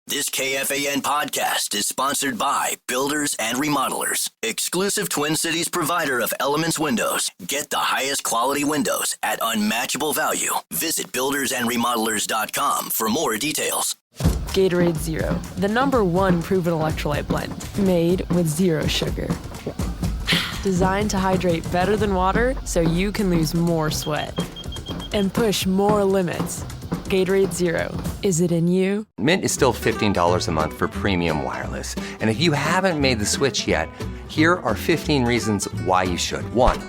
This KFAN podcast is sponsored by Builders and Remodelers, exclusive Twin Cities provider of Elements Windows. Get the highest quality windows at unmatchable value. Visit buildersandremodelers.com for more details. Gatorade Zero, the #1 proven electrolyte blend, made with zero sugar. Designed to hydrate better than water so you can lose more sweat and push more limits. Gatorade Zero. Is it in you? Mint is still $15 a month for premium wireless. And if you haven't made the switch yet, here are 15 reasons why you should. 1,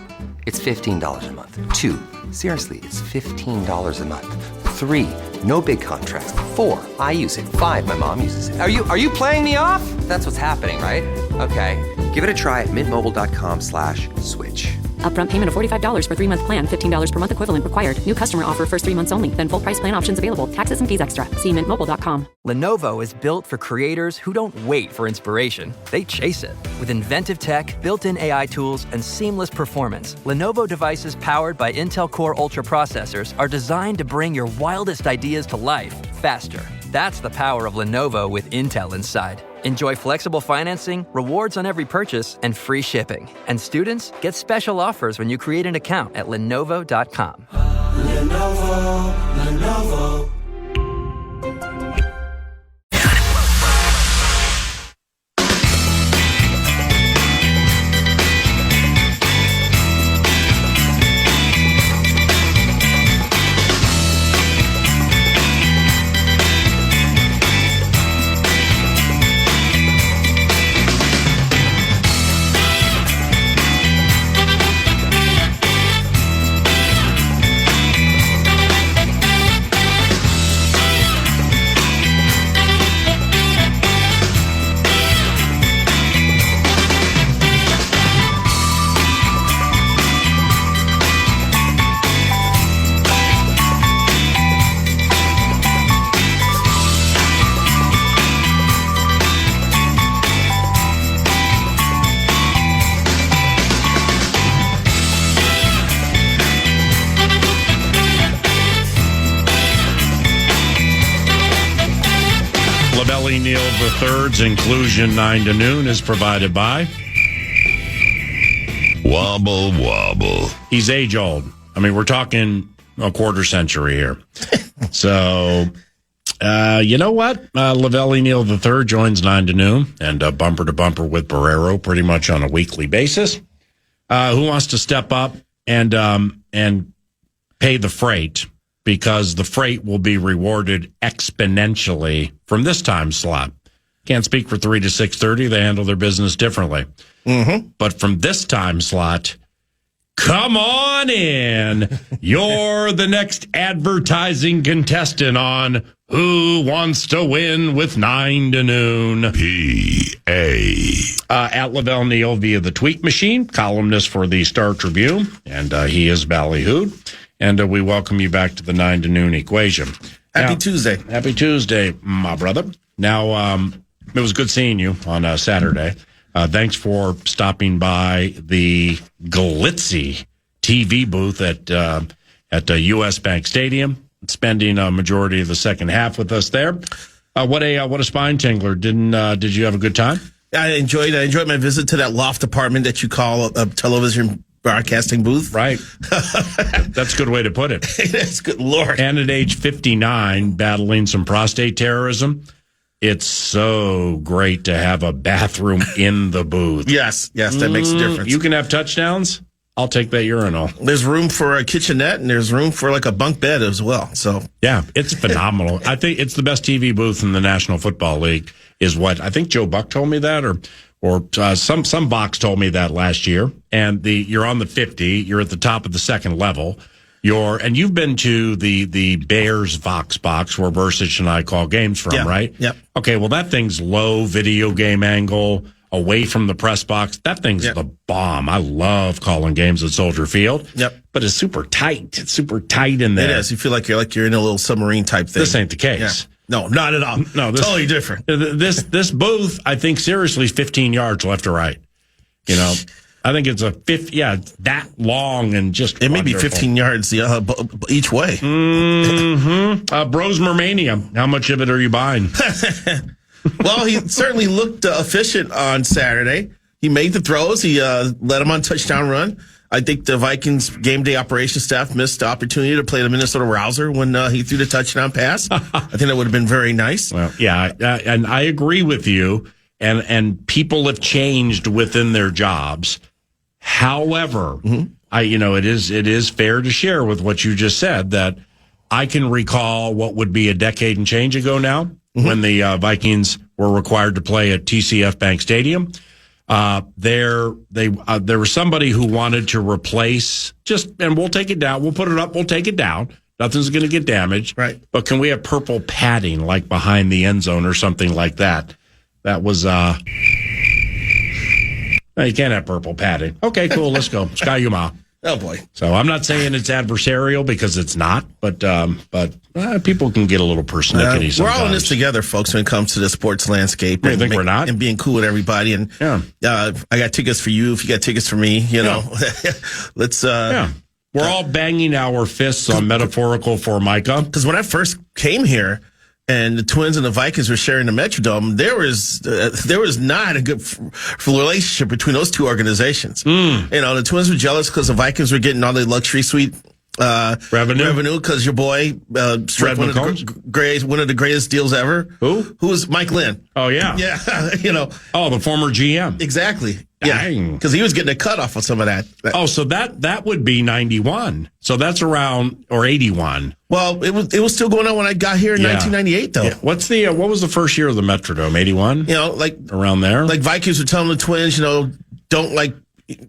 it's $15 a month. 2, seriously, it's $15 a month. 3, no big contracts. 4, I use it. 5, my mom uses it. Are you playing me off? That's what's happening, right? Okay, give it a try at mintmobile.com/switch. Upfront payment of $45 for 3-month plan, $15 per month equivalent required. New customer offer first 3 months only. Then full price plan options available. Taxes and fees extra. See mintmobile.com. Lenovo is built for creators who don't wait for inspiration. They chase it. With inventive tech, built-in AI tools, and seamless performance, Lenovo devices powered by Intel Core Ultra processors are designed to bring your wildest ideas to life faster. That's the power of Lenovo with Intel inside. Enjoy flexible financing, rewards on every purchase, and free shipping. And students get special offers when you create an account at Lenovo.com. Lenovo. Lavelle Neal III's Inclusion 9 to noon is provided by Wobble Wobble. He's age old. I mean, we're talking a quarter century here. So, you know what? Lavelle Neal III joins 9 to noon and bumper to bumper with Barrero pretty much on a weekly basis. Who wants to step up and pay the freight? Because the freight will be rewarded exponentially from this time slot. Can't speak for 3 to 6:30. They handle their business differently. Mm-hmm. But from this time slot, come on in. You're the next advertising contestant on Who Wants to Win with 9 to noon. P.A. At Lavelle Neal via the tweet machine, columnist for the Star Tribune, and he is ballyhooed. And we welcome you back to the 9 to noon equation. Happy Tuesday. Happy Tuesday, my brother. Now, it was good seeing you on Saturday. Thanks for stopping by the glitzy TV booth at U.S. Bank Stadium, spending a majority of the second half with us there. What a spine tingler. Did you have a good time? I enjoyed my visit to that loft apartment that you call a television broadcasting booth. Right. That's a good way to put it. That's good, Lord. And at age 59, battling some prostate terrorism, it's so great to have a bathroom in the booth. Yes, that makes a difference. You can have touchdowns. I'll take that urinal. There's room for a kitchenette, and there's room for like a bunk bed as well. So yeah, it's phenomenal. I think it's the best TV booth in the National Football League. Is what I think Joe Buck told me that, or some box told me that last year. And you're on the 50. You're at the top of the second level. You've been to the Bears Vox box where Bursich and I call games from, right? Yep. Okay, well, that thing's low video game angle, away from the press box. That thing's the bomb. I love calling games at Soldier Field. Yep. But it's super tight. It's super tight in there. It is. You feel like you're in a little submarine type thing. This ain't the case. Yeah. No, not at all. No, totally different. This booth, I think, seriously, is 15 yards left or right. I think it's that long and just it may be 15 yards each way. Bros Mermania, how much of it are you buying? Well, he certainly looked efficient on Saturday. He made the throws. He led him on touchdown run. I think the Vikings game day operations staff missed the opportunity to play the Minnesota Rouser when he threw the touchdown pass. I think that would have been very nice. Well, yeah, and I agree with you. And people have changed within their jobs. However, it is fair to share with what you just said that I can recall what would be a decade and change ago now when the Vikings were required to play at TCF Bank Stadium. There was somebody who wanted to replace and we'll take it down. We'll put it up. We'll take it down. Nothing's going to get damaged. Right. But can we have purple padding like behind the end zone or something like that? That was, no, you can't have purple padding. Okay, cool. Let's go. Sky Yuma. Oh boy. So I'm not saying it's adversarial because it's not, but people can get a little persnickety sometimes. We're all in this together, folks, when it comes to the sports landscape. You think we're not? And being cool with everybody. And I got tickets for you if you got tickets for me, let's, We're all banging our fists on metaphorical Formica. Because when I first came here, and the Twins and the Vikings were sharing the Metrodome, there was not a good relationship between those two organizations. The Twins were jealous because the Vikings were getting all the luxury suite revenue because your boy struck one of the greatest deals ever. Who was Mike Lynn? Oh yeah, yeah. Oh, the former GM. Exactly. Dang. Yeah, because he was getting a cut off of some of that. Oh, so that would be 91. So that's around or 81. Well, it was still going on when I got here in 1998, though. Yeah. What was the first year of the Metrodome? 81. Like around there. Like Vikings were telling the Twins, don't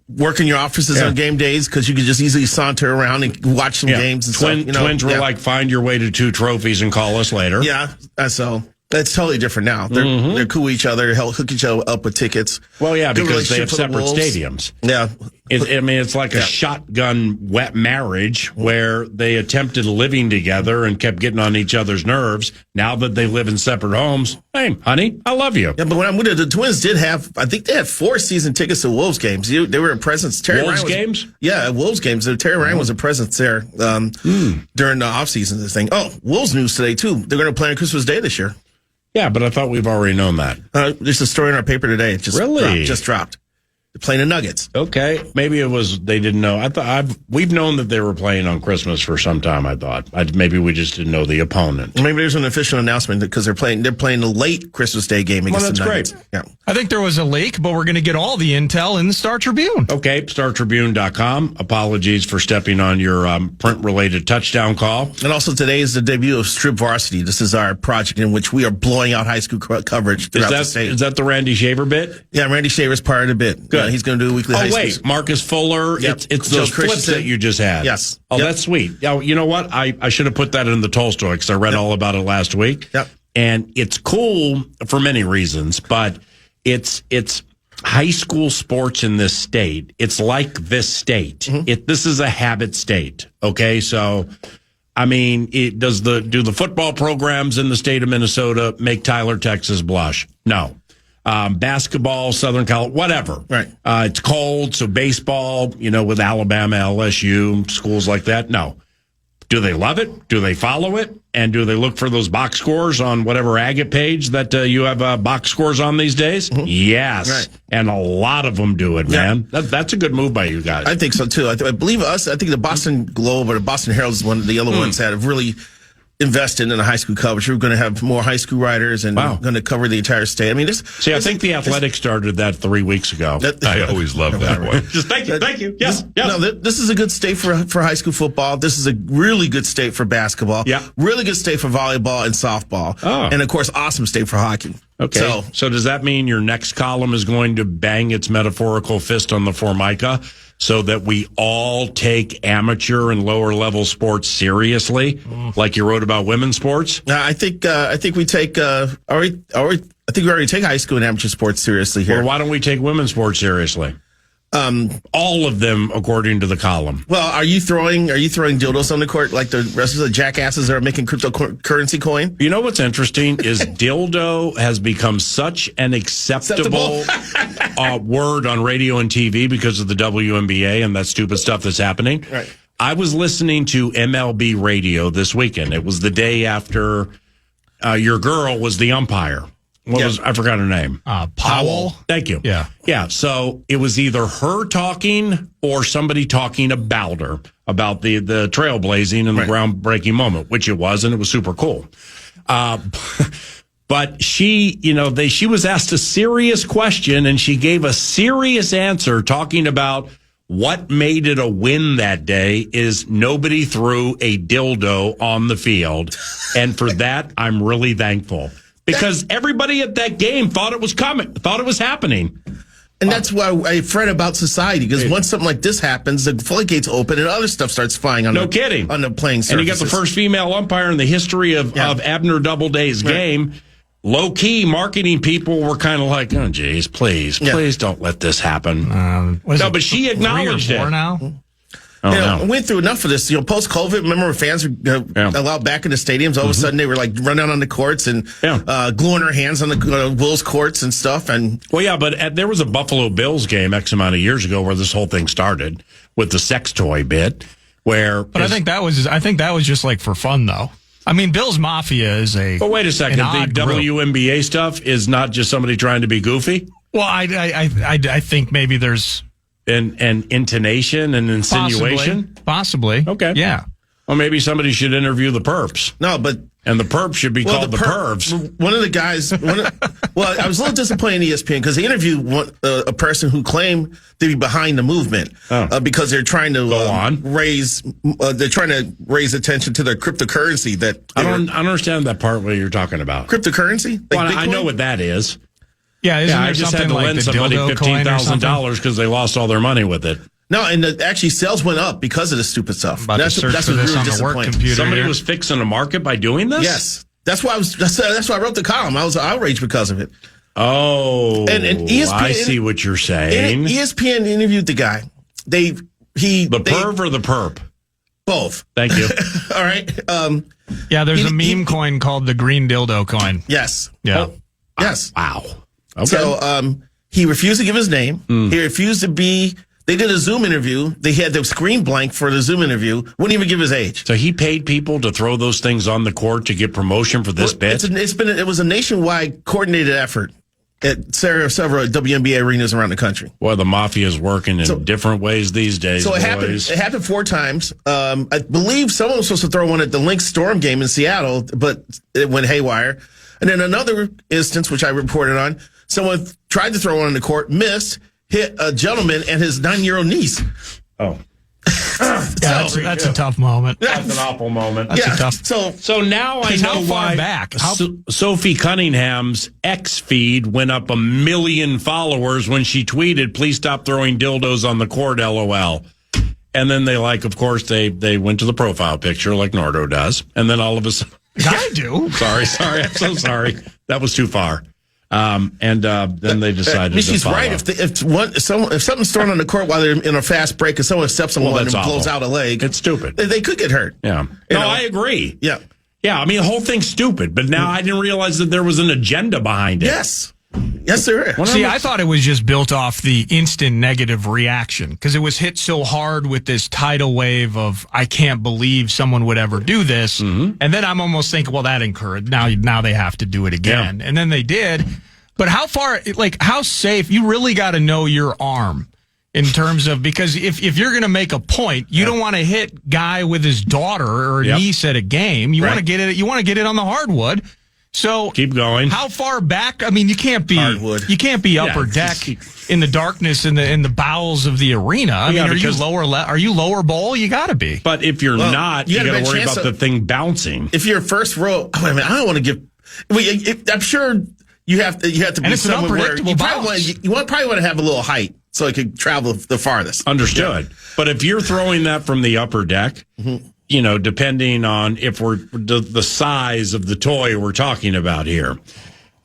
work in your offices on game days because you could just easily saunter around and watch some games. And Twins were like, find your way to 2 trophies and call us later. Yeah, so that's totally different now. They're cool with each other, hook each other up with tickets. Well, yeah, because they have separate stadiums. Yeah. It's like a shotgun wet marriage where they attempted living together and kept getting on each other's nerves. Now that they live in separate homes, hey, honey, I love you. Yeah, but when I moved, the Twins I think they had 4 season tickets to Wolves games. They were in presence. Wolves games? Yeah, Wolves games. Terry Ryan was a presence there during the offseason. The thing. Oh, Wolves news today, too. They're going to play on Christmas Day this year. Yeah, but I thought we've already known that. There's a story in our paper today. It just dropped. They're playing the Nuggets. Okay, maybe it was they didn't know. We've known that they were playing on Christmas for some time. I thought maybe we just didn't know the opponent. Maybe there's an official announcement because they're playing the late Christmas Day game against the Nuggets. Great. Yeah, I think there was a leak, but we're going to get all the intel in the Star Tribune. Okay, StarTribune.com. Apologies for stepping on your print-related touchdown call. And also today is the debut of Strip Varsity. This is our project in which we are blowing out high school coverage throughout the state. Is that the Randy Shaver bit? Yeah, Randy Shaver's part of the bit. Good. He's going to do a weekly high school. Oh, wait, Marcus Fuller. Yep. It's those flips that you just had. Yes. Oh, that's sweet. Now, you know what? I should have put that in the Tolstoy because I read all about it last week. Yep. And it's cool for many reasons, but it's high school sports in this state. It's like this state. This is a habit state. Okay, so I mean, do the football programs in the state of Minnesota make Tyler, Texas blush? No. Basketball, Southern California, whatever. Right. It's cold, so baseball, with Alabama, LSU, schools like that. No. Do they love it? Do they follow it? And do they look for those box scores on whatever Agate page that you have box scores on these days? Yes. Right. And a lot of them do it, man. That's a good move by you guys. I think so, too. I believe I think the Boston Globe or the Boston Herald is one of the other ones that have really invested in the high school coverage. We're going to have more high school writers and going to cover the entire state. I mean, I think the Athletic started that 3 weeks ago. I always love that one. Just thank you. Yes. No, this is a good state for high school football. This is a really good state for basketball. Yeah. Really good state for volleyball and softball. Oh. And of course, awesome state for hockey. Okay. So does that mean your next column is going to bang its metaphorical fist on the Formica so that we all take amateur and lower level sports seriously, like you wrote about women's sports? I think we take I think we already take high school and amateur sports seriously here. Well, why don't we take women's sports seriously? All of them, according to the column. Well, are you throwing dildos on the court like the rest of the jackasses that are making cryptocurrency coin? You know what's interesting is dildo has become such an acceptable word on radio and TV because of the WNBA and that stupid stuff that's happening. Right. I was listening to MLB radio this weekend. It was the day after your girl was the umpire. I forgot her name. Powell. Thank you. Yeah. Yeah. So it was either her talking or somebody talking about her, about the trailblazing and the groundbreaking moment, which it was, and it was super cool. But she, she was asked a serious question and she gave a serious answer talking about what made it a win that day is nobody threw a dildo on the field. And for that, I'm really thankful. Because everybody at that game thought it was coming, thought it was happening. And that's why I fret about society, because once something like this happens, the floodgates open and other stuff starts flying on on the playing surfaces. And you got the first female umpire in the history of Abner Doubleday's game. Low-key marketing people were kind of like, oh, geez, please don't let this happen. But she acknowledged it. Now? Went through enough of this. Post-COVID, remember when fans were allowed back in the stadiums? All of a sudden, they were like running on the courts and gluing their hands on the Wolves courts and stuff. And but there was a Buffalo Bills game X amount of years ago where this whole thing started with the sex toy bit. But I think that was just like for fun, though. I mean, Bills Mafia is a. But wait a second, the WNBA stuff is not just somebody trying to be goofy. Well, I think maybe there's. And intonation and insinuation? Possibly. Okay. Yeah. Well, maybe somebody should interview the perps. And the perps should be called the pervs. One of the guys, I was a little disappointed in ESPN because they interviewed a person who claimed to be behind the movement because they're trying to raise attention to their cryptocurrency. I don't understand that part what you're talking about. Cryptocurrency? Like I know what that is. Yeah, I just had to lend somebody $15,000 because they lost all their money with it. No, and actually sales went up because of this stupid stuff. That's what really disappointing. Somebody was fixing a market by doing this? Yes. That's why I wrote the column. I was outraged because of it. Oh, and ESPN, I see what you're saying. ESPN interviewed the guy. The perv or the perp? Both. Thank you. All right. There's a meme coin called the green dildo coin. Yes. Yeah. Yes. Wow. Okay. So he refused to give his name. He refused to be. They did a Zoom interview. They had the screen blank for the Zoom interview. Wouldn't even give his age. So he paid people to throw those things on the court to get promotion for this bit? It was a nationwide coordinated effort at several WNBA arenas around the country. Well, the mafia is working in different ways these days. So it happened 4 times. I believe someone was supposed to throw one at the Lynx Storm game in Seattle, but it went haywire. And then another instance, which I reported on, someone tried to throw one on the court, missed, hit a gentleman and his 9-year-old niece. Oh. That's a tough moment. That's an awful moment. That's a tough. So now I know why Sophie Cunningham's X feed went up 1 million followers when she tweeted, "Please stop throwing dildos on the court, LOL." And then they of course, they went to the profile picture like Nardo does. And then all of a sudden. I do. Sorry. I'm so sorry. That was too far. Then they decided to she's follow. Right. If something's thrown on the court while they're in a fast break and someone steps on one and blows out a leg, it's stupid. They could get hurt. Yeah. I agree. Yeah. Yeah. I mean, the whole thing's stupid, but now I didn't realize that there was an agenda behind it. Yes. Yes, there is. See, I thought it was just built off the instant negative reaction because it was hit so hard with this tidal wave of I can't believe someone would ever do this, and then I'm almost thinking, well, that encouraged. Now they have to do it again, and then they did. But how safe? You really got to know your arm in terms of because if you're going to make a point, you don't want to hit guy with his daughter or niece at a game. You want to get it. You want to get it on the hardwood. So keep going. How far back? I mean, you can't be hardwood. You can't be upper deck in the darkness in the bowels of the arena. I mean, are you lower bowl? You got to be. But if you're not, you got to worry about the thing bouncing. If you're first row, I don't want to give. I'm sure you have to be somewhere where you probably want to have a little height so it could travel the farthest. Understood. Yeah. But if you're throwing that from the upper deck. Depending on if we're the size of the toy we're talking about here.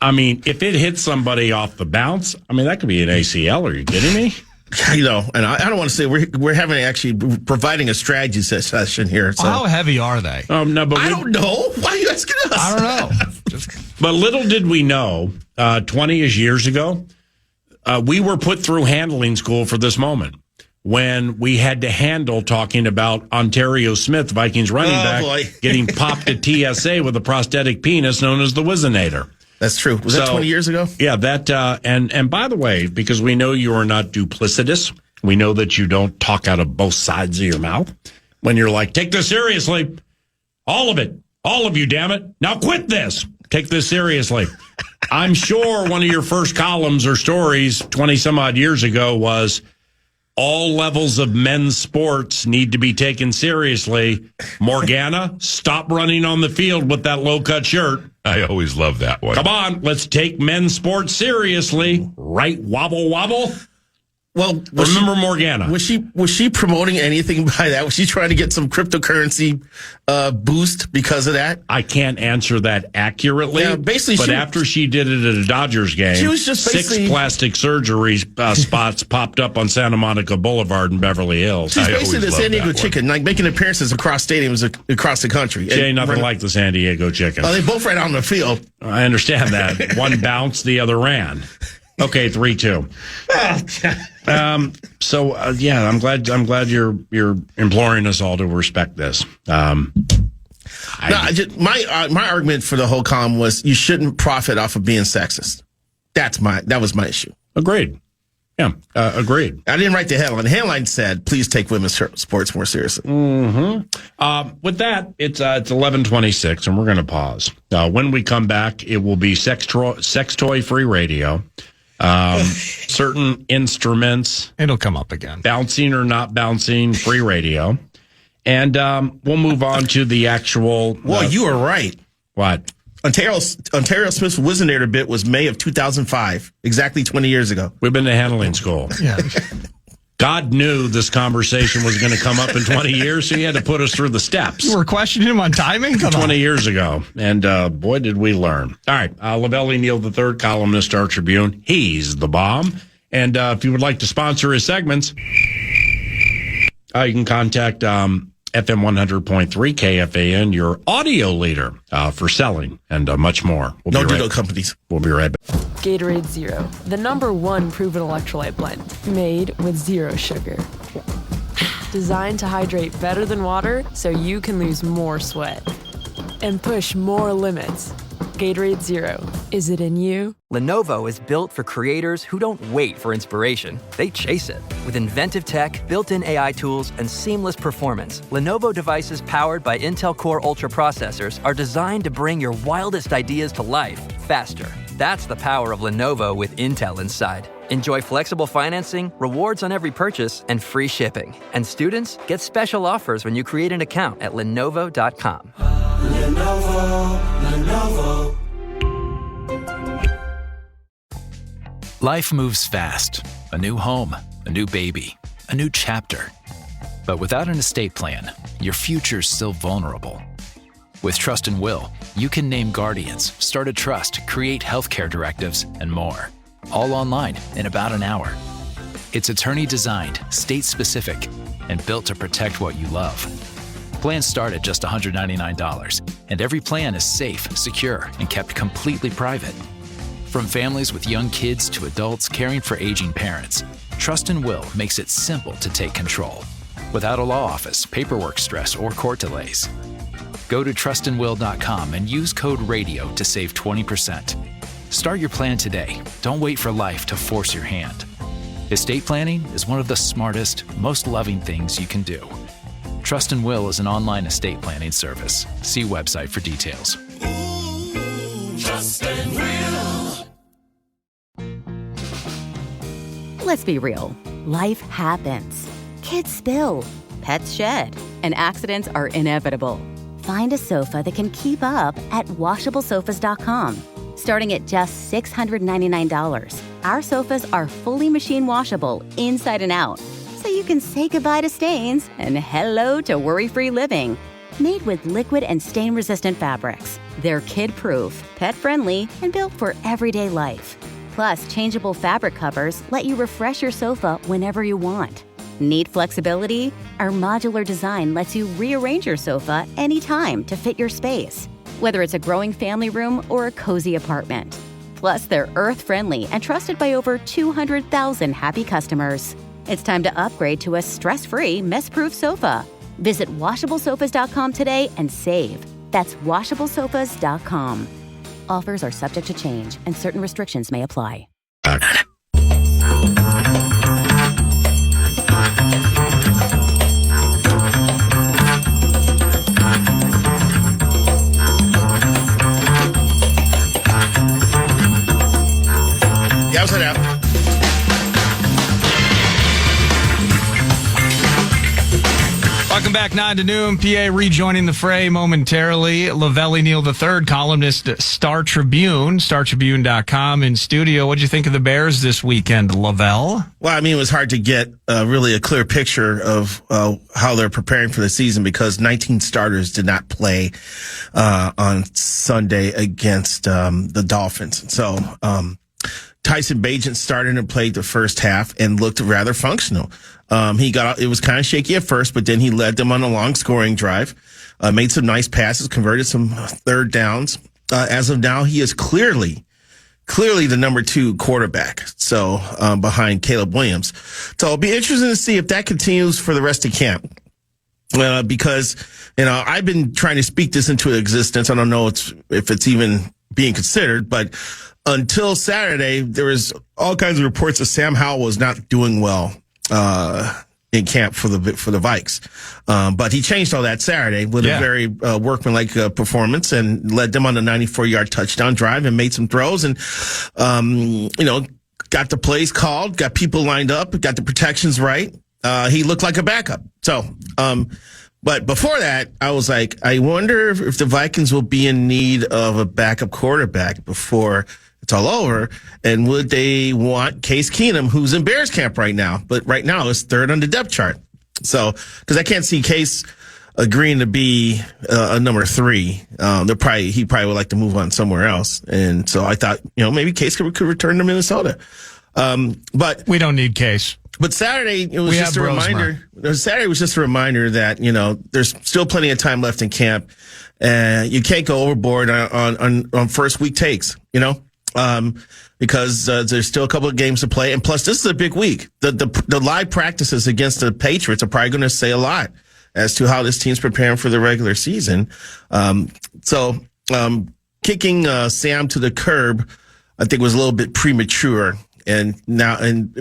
I mean, if it hits somebody off the bounce, I mean, that could be an ACL. Are you kidding me? And I don't want to say we're having actually providing a strategy session here. So. How heavy are they? No, but I don't know. Why are you asking us? I don't know. But little did we know, 20-ish years ago, we were put through handling school for this moment when we had to handle talking about Ontario Smith, Vikings running back, getting popped at TSA with a prosthetic penis known as the Wizinator. That's true. Was that 20 years ago? Yeah, that and by the way, because we know you are not duplicitous, we know that you don't talk out of both sides of your mouth when you're like, take this seriously. All of it. All of you, damn it. Now quit this. Take this seriously. I'm sure one of your first columns or stories 20 some odd years ago was all levels of men's sports need to be taken seriously. Morgana, stop running on the field with that low-cut shirt. I always love that one. Come on, let's take men's sports seriously. Right, wobble, wobble. Well, remember Morgana? Was she promoting anything by that? Was she trying to get some cryptocurrency boost because of that? I can't answer that accurately. Yeah, basically, but after she did it at a Dodgers game, she was just 6 plastic surgery spots popped up on Santa Monica Boulevard in Beverly Hills. She's basically the San Diego Chicken, like making appearances across stadiums across the country. She ain't nothing like the San Diego Chicken. They both ran out on the field. I understand that. One bounced, the other ran. Okay, 3-2. Yeah, I'm glad you're imploring us all to respect this. My argument for the whole column was you shouldn't profit off of being sexist. That was my issue. Agreed. Yeah, agreed. I didn't write the headline. The headline said, "Please take women's sports more seriously." Mm-hmm. With that, it's 11:26, and we're going to pause. When we come back, it will be sex toy free radio. Certain instruments. It'll come up again. Bouncing or not bouncing, free radio. And we'll move on to the actual. Well, you were right. What? Ontario Smith's Wizinator bit was May of 2005, exactly 20 years ago. We've been to handling school. Yeah. God knew this conversation was going to come up in 20 years, so he had to put us through the steps. You were questioning him on timing? 20 years ago. And boy, did we learn. All right. Lavelle Neal III, columnist, Star Tribune. He's the bomb. And if you would like to sponsor his segments, you can contact FM 100.3 KFAN, your audio leader for selling and much more. No dildo companies. We'll be right back. Gatorade Zero, the #1 proven electrolyte blend, made with zero sugar. Designed to hydrate better than water so you can lose more sweat and push more limits. Gatorade Zero, is it in you? Lenovo is built for creators who don't wait for inspiration. They chase it. With inventive tech, built-in AI tools, and seamless performance, Lenovo devices powered by Intel Core Ultra processors are designed to bring your wildest ideas to life faster. That's the power of Lenovo with Intel inside. Enjoy flexible financing, rewards on every purchase, and free shipping. And students get special offers when you create an account at Lenovo.com. Lenovo. Life moves fast. A new home, a new baby, a new chapter. But without an estate plan, your future's still vulnerable. With Trust and Will, you can name guardians, start a trust, create healthcare directives, and more. All online in about an hour. It's attorney-designed, state-specific, and built to protect what you love. Plans start at just $199, and every plan is safe, secure, and kept completely private. From families with young kids to adults caring for aging parents, Trust and Will makes it simple to take control, without a law office, paperwork stress, or court delays. Go to trustandwill.com and use code RADIO to save 20%. Start your plan today. Don't wait for life to force your hand. Estate planning is one of the smartest, most loving things you can do. Trust and Will is an online estate planning service. See website for details. Trust and Will. Let's be real. Life happens. Kids spill. Pets shed. And accidents are inevitable. Find a sofa that can keep up at washablesofas.com. Starting at just $699, our sofas are fully machine washable inside and out, so you can say goodbye to stains and hello to worry-free living. Made with liquid and stain-resistant fabrics, they're kid-proof, pet-friendly, and built for everyday life. Plus, changeable fabric covers let you refresh your sofa whenever you want. Need flexibility? Our modular design lets you rearrange your sofa anytime to fit your space, whether it's a growing family room or a cozy apartment. Plus, they're earth-friendly and trusted by over 200,000 happy customers. It's time to upgrade to a stress-free, mess-proof sofa. Visit WashableSofas.com today and save. That's WashableSofas.com. Offers are subject to change, and certain restrictions may apply. Yeah, upside out. Welcome back, 9 to noon. PA rejoining the fray momentarily. Lavelle Neal III, columnist at Star Tribune, StarTribune.com in studio. What'd you think of the Bears this weekend, Lavelle? Well, I mean, it was hard to get really a clear picture of how they're preparing for the season because 19 starters did not play on Sunday against the Dolphins. So Tyson Bagent started and played the first half and looked rather functional. It was kind of shaky at first, but then he led them on a long scoring drive, made some nice passes, converted some third downs. As of now, he is clearly the number 2 quarterback. So, behind Caleb Williams. So it'll be interesting to see if that continues for the rest of camp. Because, I've been trying to speak this into existence. I don't know if it's even being considered, but until Saturday, there was all kinds of reports that Sam Howell was not doing well in camp for the Vikes. But he changed all that Saturday with a very workmanlike performance and led them on a 94-yard touchdown drive and made some throws and, got the plays called, got people lined up, got the protections right. He looked like a backup. So, but before that, I was like, I wonder if the Vikings will be in need of a backup quarterback before it's all over, and would they want Case Keenum, who's in Bears camp right now, but right now is third on the depth chart. So, because I can't see Case agreeing to be a number 3. He probably would like to move on somewhere else, and so I thought, maybe Case could return to Minnesota. But we don't need Case. But Saturday, it was just a reminder. Saturday was just a reminder that there's still plenty of time left in camp, and you can't go overboard on first week takes. Because there's still a couple of games to play, and plus this is a big week. The live practices against the Patriots are probably going to say a lot as to how this team's preparing for the regular season. Kicking Sam to the curb, I think, was a little bit premature. And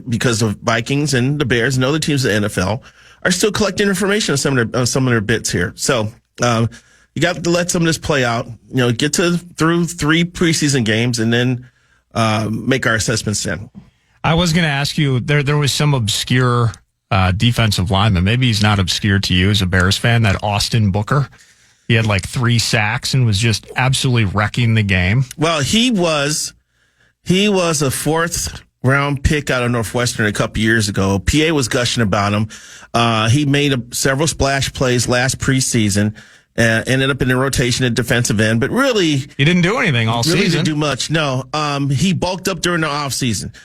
because of Vikings and the Bears and other teams in the NFL are still collecting information on some of their bits here. So you got to let some of this play out. Get through 3 preseason games and then make our assessments then. I was going to ask you, there was some obscure defensive lineman. Maybe he's not obscure to you as a Bears fan, that Austin Booker. He had like 3 sacks and was just absolutely wrecking the game. Well, he was a 4th-round pick out of Northwestern a couple years ago. PA was gushing about him. He made several splash plays last preseason. Ended up in the rotation at defensive end, but really he didn't do anything all season. Didn't do much. No, he bulked up during the offseason.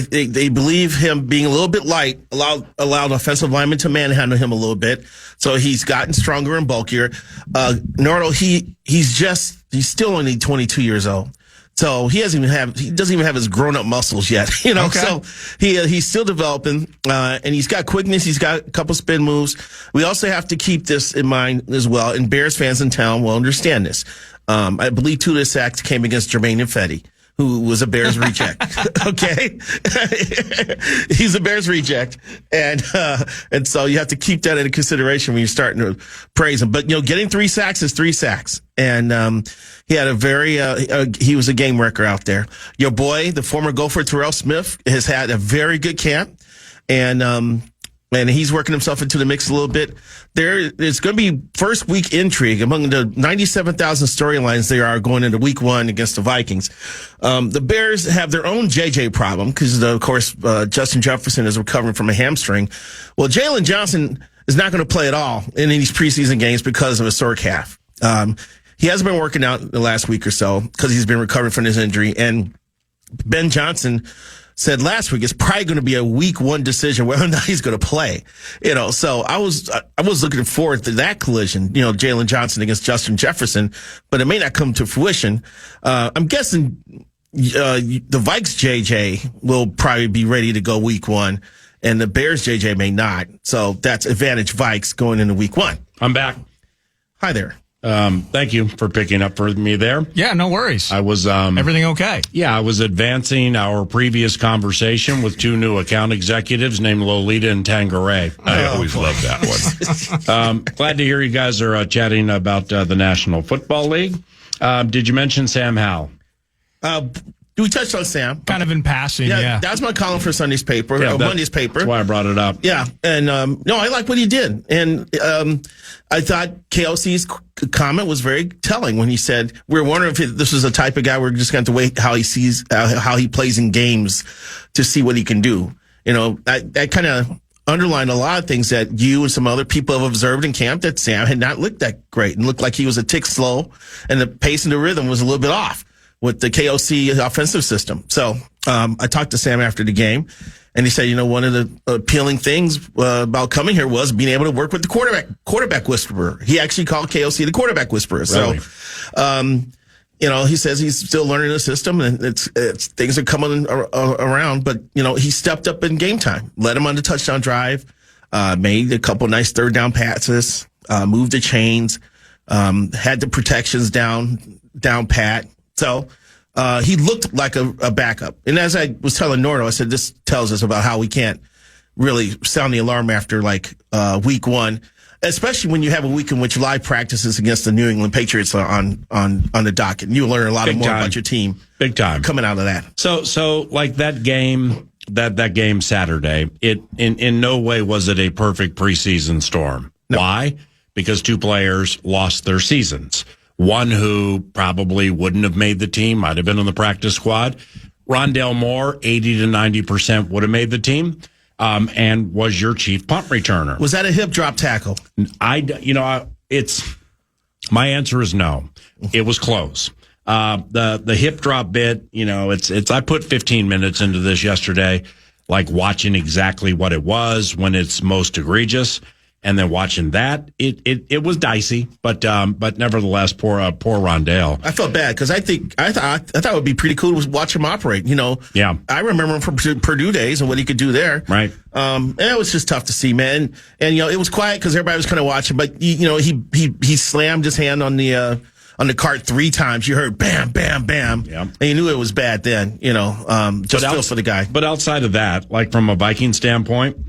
They believe him being a little bit light allowed offensive linemen to manhandle him a little bit. So he's gotten stronger and bulkier. Nardo, he's still only 22 years old. So he doesn't even have his grown up muscles yet, Okay. So he's still developing, and he's got quickness. He's got a couple spin moves. We also have to keep this in mind as well. And Bears fans in town will understand this. I believe 2 of the sacks came against Jermaine Ifedi, who was a Bears reject. Okay. He's a Bears reject. And so you have to keep that into consideration when you're starting to praise him. But, getting 3 sacks is 3 sacks. And, he had he was a game wrecker out there. Your boy, the former Gopher Terrell Smith, has had a very good camp. And he's working himself into the mix a little bit. There's going to be first week intrigue among the 97,000 storylines they are going into week 1 against the Vikings. The Bears have their own JJ problem because, of course, Justin Jefferson is recovering from a hamstring. Well, Jalen Johnson is not going to play at all in these preseason games because of a sore calf. He hasn't been working out the last week or so because he's been recovering from his injury. And Ben Johnson said last week it's probably going to be a week 1 decision whether or not he's going to play. So I was looking forward to that collision, Jalen Johnson against Justin Jefferson, but it may not come to fruition. I'm guessing the Vikes JJ will probably be ready to go week 1, and the Bears JJ may not. So that's advantage Vikes going into week 1. I'm back. Hi there. Thank you for picking up for me there. Yeah, no worries. I was everything okay? Yeah, I was advancing our previous conversation with 2 new account executives named Lolita and Tangeray. I always love that one. Glad to hear you guys are chatting about the National Football League. Did you mention Sam Howell? We touched on Sam. Kind of in passing, yeah. That was my column for Monday's paper. That's why I brought it up. Yeah, and no, I like what he did. And I thought KLC's comment was very telling when he said, we're wondering if this is the type of guy we're just going to have to wait how he sees, how he plays in games to see what he can do. You know, that kind of underlined a lot of things that you and some other people have observed in camp, that Sam had not looked that great and looked like he was a tick slow, and the pace and the rhythm was a little bit off with the KOC offensive system. So I talked to Sam after the game, and he said, you know, one of the appealing things about coming here was being able to work with the quarterback whisperer. He actually called KOC the quarterback whisperer. Really? So, you know, he says he's still learning the system, and it's things are coming around. But, you know, he stepped up in game time, led him on the touchdown drive, made a couple nice third down passes, moved the chains, had the protections down pat. So he looked like a backup. And as I was telling Nordo, I said, this tells us about how we can't really sound the alarm after like week 1, especially when you have a week in which live practices against the New England Patriots are on the docket. And you learn a lot more about your team. Big time. Coming out of that. So like that game, that game Saturday, it in no way was it a perfect preseason storm. No. Why? Because 2 players lost their seasons. One who probably wouldn't have made the team, might have been on the practice squad. Rondale Moore, 80 to 90% would have made the team, and was your chief punt returner. Was that a hip drop tackle? My answer is no. It was close. The hip drop bit, you know, I put 15 minutes into this yesterday, like watching exactly what it was when it's most egregious. And then watching that, it was dicey, but nevertheless, poor Rondale. I felt bad because I thought it would be pretty cool to watch him operate. You know, yeah. I remember him from Purdue days and what he could do there. Right. And it was just tough to see, man. And you know, it was quiet because everybody was kind of watching. But you know, he slammed his hand on the cart 3 times. You heard bam, bam, bam. Yeah. And you knew it was bad then. You know, just feel for the guy. But outside of that, like from a Viking standpoint,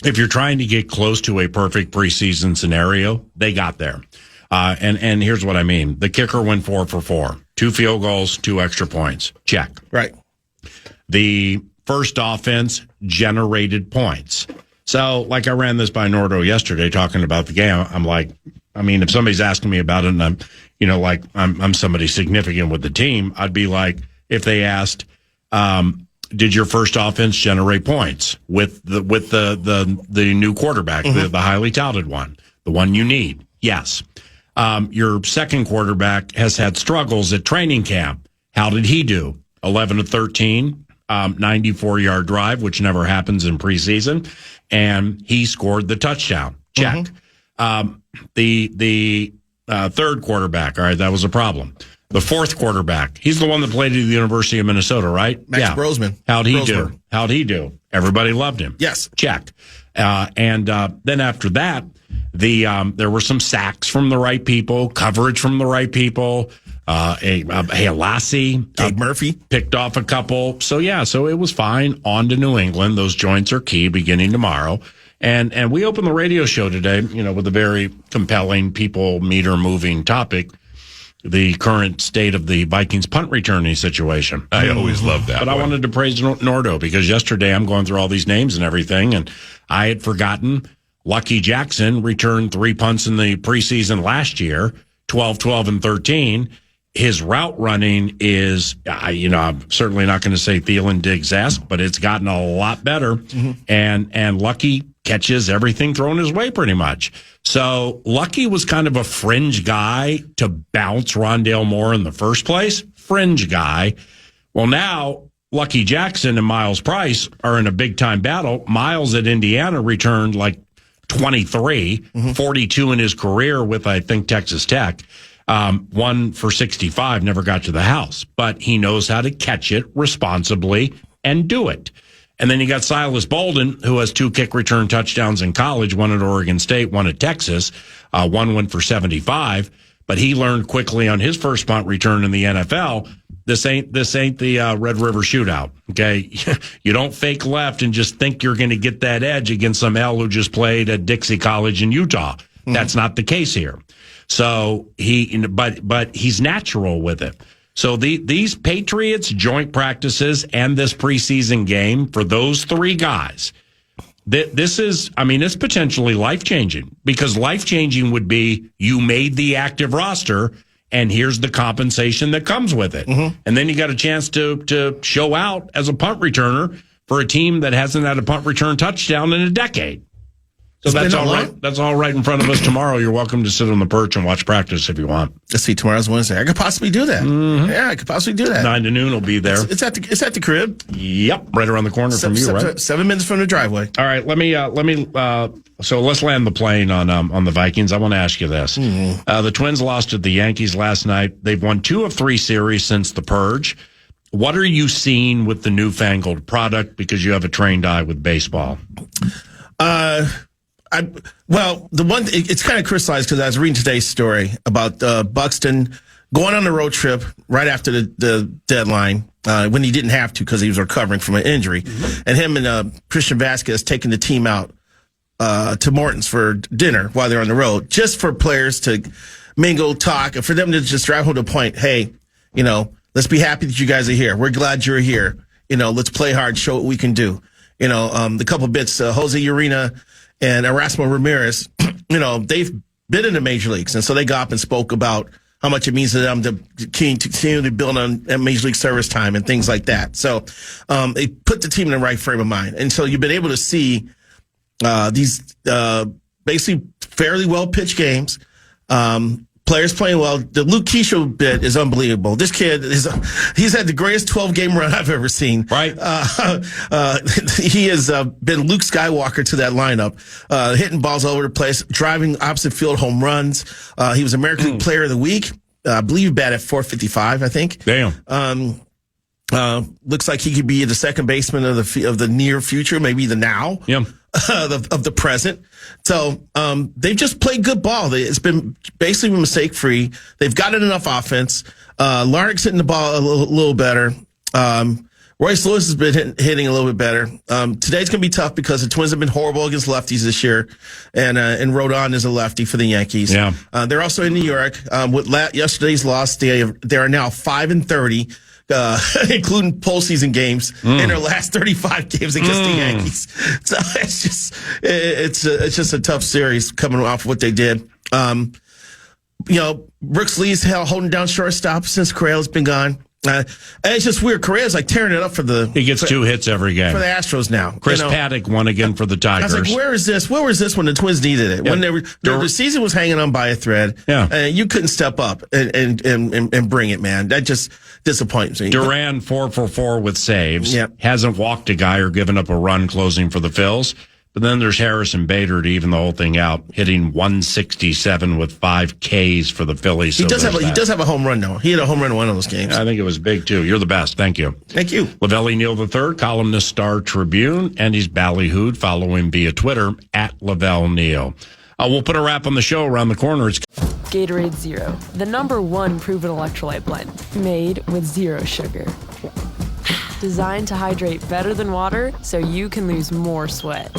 if you're trying to get close to a perfect preseason scenario, they got there. And here's what I mean. The kicker went 4 for 4. 2 field goals, 2 extra points. Check. Right. The first offense generated points. So, like I ran this by Nordo yesterday talking about the game. I'm like, I mean, if somebody's asking me about it and I'm, you know, like I'm somebody significant with the team, I'd be like, if they asked, did your first offense generate points with the new quarterback, the highly touted one, the one you need? Yes. Your second quarterback has had struggles at training camp. How did he do? 11 to 13, 94-yard drive, which never happens in preseason, and he scored the touchdown. Check. The third quarterback, all right, that was a problem. The fourth quarterback, he's the one that played at the University of Minnesota, right? Max Brosman. How'd he do? Everybody loved him. Yes. Check. And then after that, there were some sacks from the right people, coverage from the right people. Lassie, Dave Murphy picked off a couple. So it was fine. On to New England. Those joints are key beginning tomorrow. And we opened the radio show today, you know, with a very compelling people meter moving topic. The current state of the Vikings punt returning situation. I always love that. But I wanted to praise Nordo because yesterday I'm going through all these names and everything, and I had forgotten Lucky Jackson returned 3 punts in the preseason last year, 12, 12, and 13. His route running is, I'm certainly not going to say Thielen Diggs-esque, but it's gotten a lot better. And Lucky catches everything thrown his way pretty much. So Lucky was kind of a fringe guy to bounce Rondale Moore in the first place. Fringe guy. Well, now Lucky Jackson and Miles Price are in a big-time battle. Miles at Indiana returned like 23, 42 in his career with, I think, Texas Tech. One for 65 never got to the house, but he knows how to catch it responsibly and do it. And then you got Silas Bolden, who has 2 kick return touchdowns in college, one at Oregon State, one at Texas. One went for 75, but he learned quickly on his first punt return in the NFL, this ain't the Red River Shootout. Okay, you don't fake left and just think you're going to get that edge against some L who just played at Dixie College in Utah. Mm-hmm. That's not the case here. So but he's natural with it. So these Patriots joint practices and this preseason game for those 3 guys, this is, it's potentially life-changing, because life-changing would be you made the active roster and here's the compensation that comes with it. Mm-hmm. And then you got a chance to show out as a punt returner for a team that hasn't had a punt return touchdown in a decade. So that's all right. That's all right in front of us tomorrow. You're welcome to sit on the perch and watch practice if you want. Let's see, tomorrow's Wednesday. I could possibly do that. Mm-hmm. Yeah, I could possibly do that. 9 to noon will be there. It's at the crib. Yep, right around the corner from you, right? 7 minutes from the driveway. All right, so let's land the plane on the Vikings. I want to ask you this. Mm-hmm. The Twins lost to the Yankees last night. They've won 2 of 3 series since the purge. What are you seeing with the newfangled product, because you have a trained eye with baseball? It's kind of crystallized because I was reading today's story about Buxton going on the road trip right after the deadline when he didn't have to because he was recovering from an injury. Mm-hmm. And him and Christian Vasquez taking the team out to Morton's for dinner while they're on the road, just for players to mingle, talk, and for them to just drive home to the point, hey, let's be happy that you guys are here. We're glad you're here. Let's play hard, show what we can do. The couple bits, Jose Urena and Erasmo Ramirez, they've been in the major leagues. And so they got up and spoke about how much it means to them to continue to build on major league service time and things like that. So they put the team in the right frame of mind. And so you've been able to see these basically fairly well-pitched games. Players playing well. The Luke Keisha bit is unbelievable. This kid he's had the greatest 12-game run I've ever seen. Right. He has been Luke Skywalker to that lineup, hitting balls all over the place, driving opposite field home runs. He was American League Player of the Week. I believe he batted at .455, I think. Damn. Looks like he could be the second baseman of the near future, maybe the now. Yeah. Of the present. So they've just played good ball. It's been basically mistake-free. They've gotten enough offense. Larnick's hitting the ball a little better. Royce Lewis has been hitting a little bit better. Today's going to be tough because the Twins have been horrible against lefties this year, and Rodon is a lefty for the Yankees. Yeah. They're also in New York. With yesterday's loss, they are now 5-30. Including postseason games in their last 35 games against the Yankees. So it's just a tough series coming off what they did. Brooks Lee's holding down shortstop since Correa's been gone. And it's just weird. Correa's like tearing it up He gets 2 hits every game for the Astros now. Chris Paddock won again for the Tigers. I was like, where is this? Where was this when the Twins needed it? When the season was hanging on by a thread. Yeah, you couldn't step up and bring it, man. That just disappoints me. Duran 4 for 4 with saves. Yep. Hasn't walked a guy or given up a run closing for the Phils. But then there's Harrison Bader to even the whole thing out, hitting 167 with 5 Ks for the Phillies. He does have a home run, though. He had a home run in one of those games. I think it was big, too. You're the best. Thank you. Thank you. Lavelle Neal III, columnist, Star Tribune, and he's ballyhooed. Follow him via Twitter, @Lavelle Neal. We'll put a wrap on the show around the corner. It's Gatorade Zero, the #1 proven electrolyte blend, made with 0 sugar. Designed to hydrate better than water so you can lose more sweat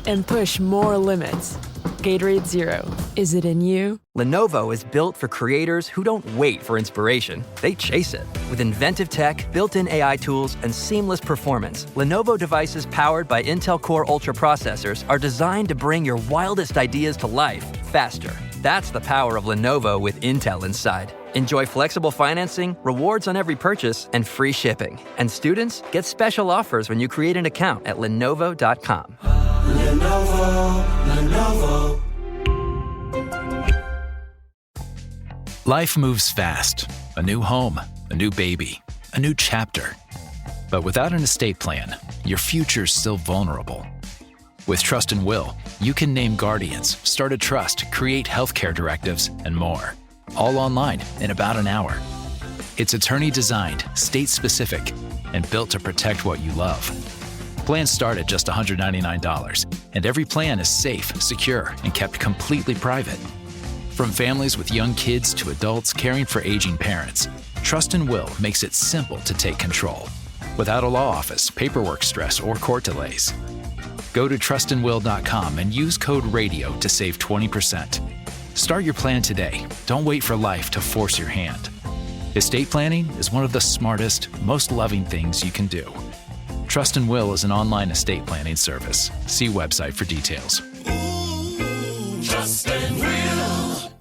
and push more limits. Gatorade Zero. Is it in you? Lenovo is built for creators who don't wait for inspiration. They chase it. With inventive tech, built-in AI tools, and seamless performance, Lenovo devices powered by Intel Core Ultra processors are designed to bring your wildest ideas to life faster. That's the power of Lenovo with Intel inside. Enjoy flexible financing, rewards on every purchase, and free shipping. And students get special offers when you create an account at Lenovo.com. Lenovo. Life moves fast. A new home, a new baby, a new chapter. But without an estate plan, your future's still vulnerable. With Trust and Will, you can name guardians, start a trust, create healthcare directives, and more. all online in about an hour. It's attorney-designed, state-specific, and built to protect what you love. Plans start at just $199, and every plan is safe, secure, and kept completely private. From families with young kids to adults caring for aging parents, Trust and Will makes it simple to take control, without a law office, paperwork stress, or court delays. Go to trustandwill.com and use code RADIO to save 20%. Start your plan today. Don't wait for life to force your hand. Estate planning is one of the smartest, most loving things you can do. Trust and Will is an online estate planning service. See website for details. Trust and Will.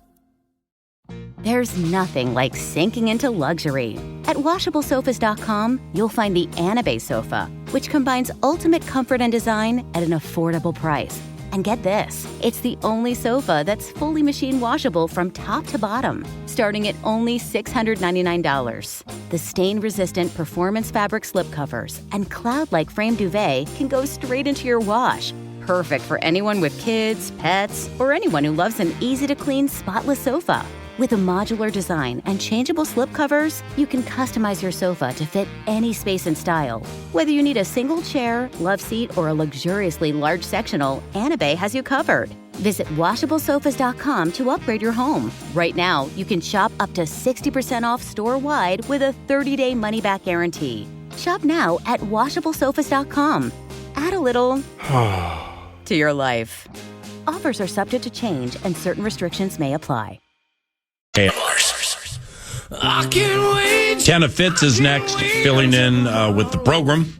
There's nothing like sinking into luxury. At WashableSofas.com, you'll find the Anabay sofa, which combines ultimate comfort and design at an affordable price. And get this, it's the only sofa that's fully machine washable from top to bottom, starting at only $699. The stain-resistant performance fabric slipcovers and cloud-like frame duvet can go straight into your wash. Perfect for anyone with kids, pets, or anyone who loves an easy-to-clean, spotless sofa. With a modular design and changeable slipcovers, you can customize your sofa to fit any space and style. Whether you need a single chair, love seat, or a luxuriously large sectional, Anabay has you covered. Visit WashableSofas.com to upgrade your home. Right now, you can shop up to 60% off store-wide with a 30-day money-back guarantee. Shop now at WashableSofas.com. Add a little to your life. Offers are subject to change and certain restrictions may apply. I can't wait. Kenna Fitz is next, filling in with the program.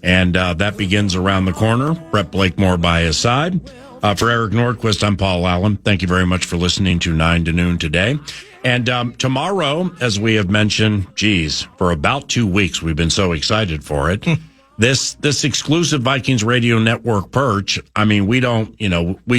And that begins around the corner. Brett Blakemore by his side. For Eric Nordquist, I'm Paul Allen. Thank you very much for listening to 9 to Noon today. And tomorrow, as we have mentioned, for about 2 weeks, we've been so excited for it. This exclusive Vikings Radio Network perch, I mean, we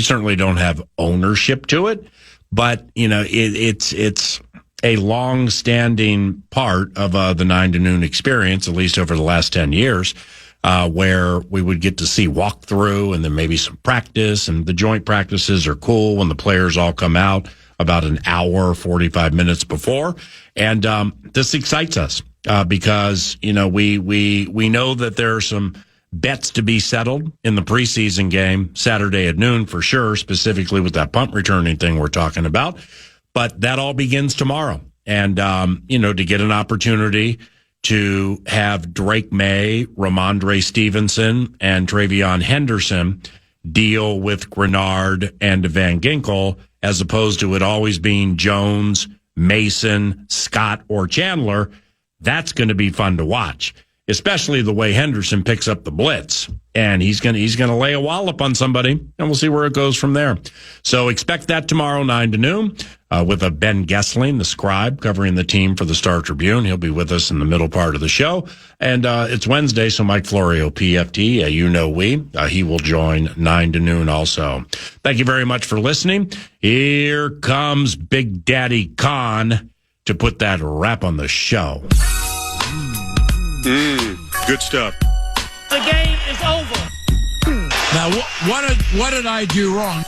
certainly don't have ownership to it. But, it's a long-standing part of the 9 to Noon experience, at least over the last 10 years, where we would get to see walkthrough and then maybe some practice. And the joint practices are cool when the players all come out about an hour, 45 minutes before. And this excites us because, we know that there are some bets to be settled in the preseason game Saturday at noon for sure, specifically with that punt returning thing we're talking about. But that all begins tomorrow. And, to get an opportunity to have Drake May, Ramondre Stevenson, and Travion Henderson deal with Grenard and Van Ginkel, as opposed to it always being Jones, Mason, Scott, or Chandler, that's going to be fun to watch. Especially the way Henderson picks up the blitz, and he's gonna lay a wallop on somebody, and we'll see where it goes from there. So expect that tomorrow 9 to noon with a Ben Gessling, the scribe, covering the team for the Star Tribune. He'll be with us in the middle part of the show, and it's Wednesday, so Mike Florio, PFT, he will join 9 to noon also. Thank you very much for listening. Here comes Big Daddy Khan to put that wrap on the show. Good stuff. The game is over. Now, what did I do wrong?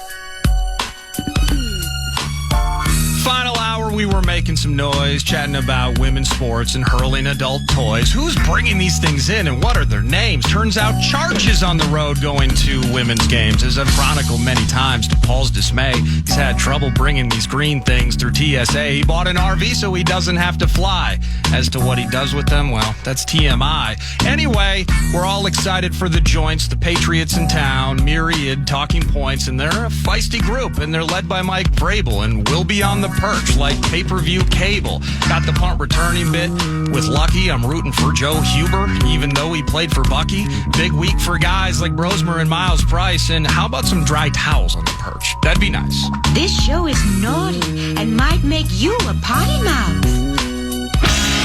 Final hour, we were making some noise, chatting about women's sports and hurling adult toys. Who's bringing these things in and what are their names? Turns out Charge is on the road going to women's games. As I've chronicled many times to Paul's dismay, he's had trouble bringing these green things through TSA. He bought an RV so he doesn't have to fly. As to what he does with them, well, that's TMI. Anyway, we're all excited for the joints, the Patriots in town, myriad talking points, and they're a feisty group, and they're led by Mike Vrabel, and we'll be on the perch like pay-per-view cable. Got the punt returning bit with Lucky. I'm rooting for Joe Huber, even though he played for Bucky. Big week for guys like Brosmer and Miles Price. And how about some dry towels on the perch? That'd be nice. This show is naughty and might make you a potty mouth.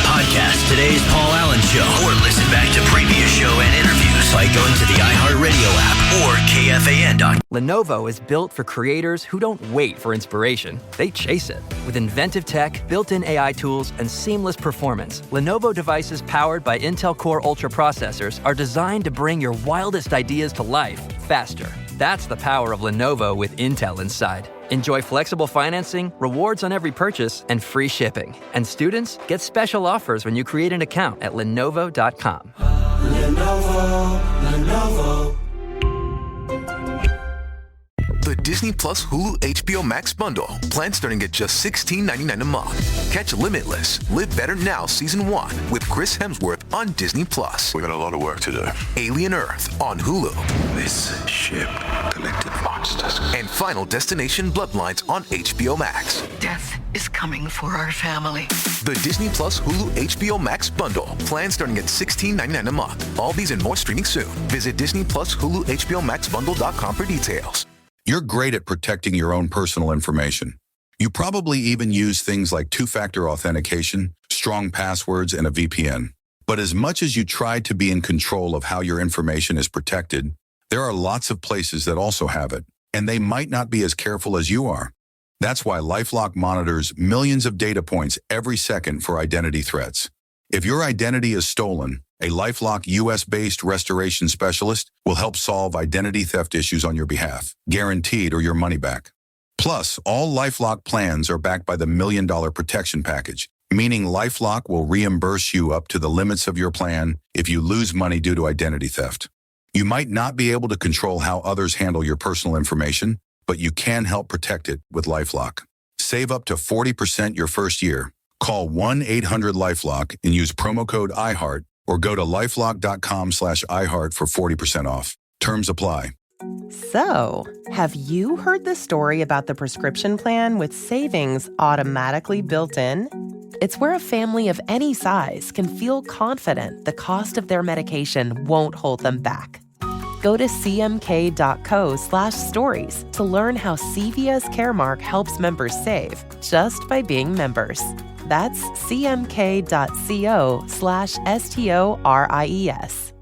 Podcast today's Paul Allen Show, or listen back to previous show and interviews by going to the iHeartRadio app or KFAN.com. Lenovo is built for creators who don't wait for inspiration. They chase it. With inventive tech, built-in AI tools, and seamless performance, Lenovo devices powered by Intel Core Ultra processors are designed to bring your wildest ideas to life faster. That's the power of Lenovo with Intel inside. Enjoy flexible financing, rewards on every purchase, and free shipping. And students get special offers when you create an account at Lenovo.com. Lenovo. The Disney Plus Hulu HBO Max bundle. Plan starting at just $16.99 a month. Catch Limitless, Live Better Now Season 1 with Chris Hemsworth on Disney Plus. We got a lot of work to do. Alien Earth on Hulu. This ship collected monsters. And Final Destination Bloodlines on HBO Max. Death is coming for our family. The Disney Plus Hulu HBO Max bundle. Plan starting at $16.99 a month. All these and more streaming soon. Visit Disney Plus Hulu HBO Max bundle.com for details. You're great at protecting your own personal information. You probably even use things like two-factor authentication, strong passwords, and a VPN. But as much as you try to be in control of how your information is protected, there are lots of places that also have it, and they might not be as careful as you are. That's why LifeLock monitors millions of data points every second for identity threats. If your identity is stolen, a LifeLock U.S.-based restoration specialist will help solve identity theft issues on your behalf, guaranteed or your money back. Plus, all LifeLock plans are backed by the $1 Million Protection Package, meaning LifeLock will reimburse you up to the limits of your plan if you lose money due to identity theft. You might not be able to control how others handle your personal information, but you can help protect it with LifeLock. Save up to 40% your first year. Call 1-800-LifeLock and use promo code IHEART or go to lifelock.com/iHeart for 40% off. Terms apply. So, have you heard the story about the prescription plan with savings automatically built in? It's where a family of any size can feel confident the cost of their medication won't hold them back. Go to cmk.co/stories to learn how CVS Caremark helps members save just by being members. That's cmk.co/STORIES.